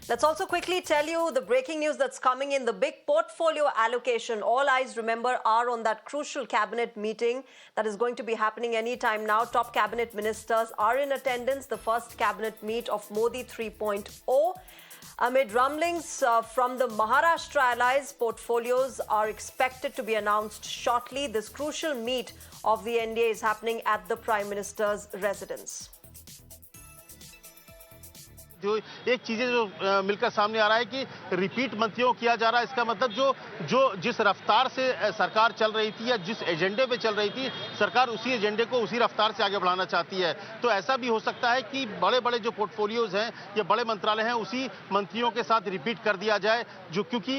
Let's also quickly tell you the breaking news that's coming in. The big portfolio allocation. All eyes, remember, are on that crucial cabinet meeting that is going to be happening anytime now. Top cabinet ministers are in attendance. The first cabinet meet of Modi 3.0. Amid rumblings from the Maharashtra allies, portfolios are expected to be announced shortly. This crucial meet of the NDA is happening at the Prime Minister's residence. जो एक चीजें जो मिलकर सामने आ रहा है कि repeat मंत्रियों किया जा रहा है। इसका मतलब जो जिस रफ्तार से सरकार चल रही थी या जिस एजेंडे पे चल रही थी सरकार, उसी एजेंडे को उसी रफ्तार से आगे बढ़ाना चाहती है। तो ऐसा भी हो सकता है कि बड़े बड़े जो पोर्टफोलियोज हैं या बड़े मंत्रालय हैं उसी मंत्रियों के साथ रिपीट कर दिया जाए, जो क्योंकि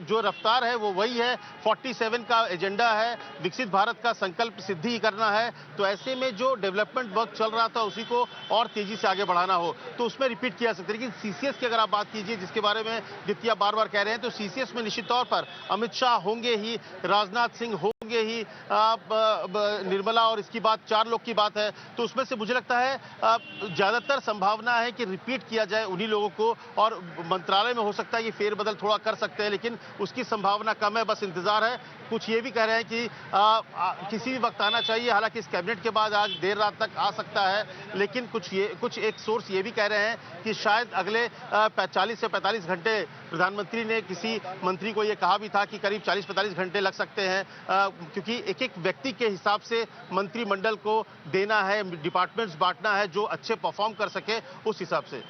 जो रफ्तार है वो वही है। 47 का एजेंडा है, विकसित भारत का संकल्प सिद्धि करना है। तो ऐसे में जो डेवलपमेंट वर्क चल रहा था उसी को और तेजी से आगे बढ़ाना हो तो उसमें रिपीट किया सकते हैं। लेकिन सीसीएस की अगर आप बात कीजिए, जिसके बारे में दित्या बार बार कह रहे हैं, तो सीसीएस में निश्चित तौर पर अमित शाह होंगे ही, राजनाथ सिंह होंगे ही, निर्मला, और इसकी बात 4 लोग की बात है। तो उसमें से मुझे लगता है ज्यादातर संभावना है कि रिपीट किया जाए उन्हीं लोगों को, और मंत्रालय में हो सकता है कि फेरबदल थोड़ा कर सकते हैं, लेकिन उसकी संभावना कम है। बस इंतजार है। कुछ ये भी कह रहे हैं कि किसी भी वक्त आना चाहिए, हालांकि इस कैबिनेट के बाद आज देर रात तक आ सकता है, लेकिन कुछ एक सोर्स ये भी कह रहे हैं कि शायद अगले 40 से 45 घंटे, प्रधानमंत्री ने किसी मंत्री को ये कहा भी था कि करीब 40-45 घंटे लग सकते हैं, क्योंकि एक एक व्यक्ति के हिसाब से मंत्रिमंडल को देना है, डिपार्टमेंट्स बांटना है जो अच्छे परफॉर्म कर सके उस हिसाब से।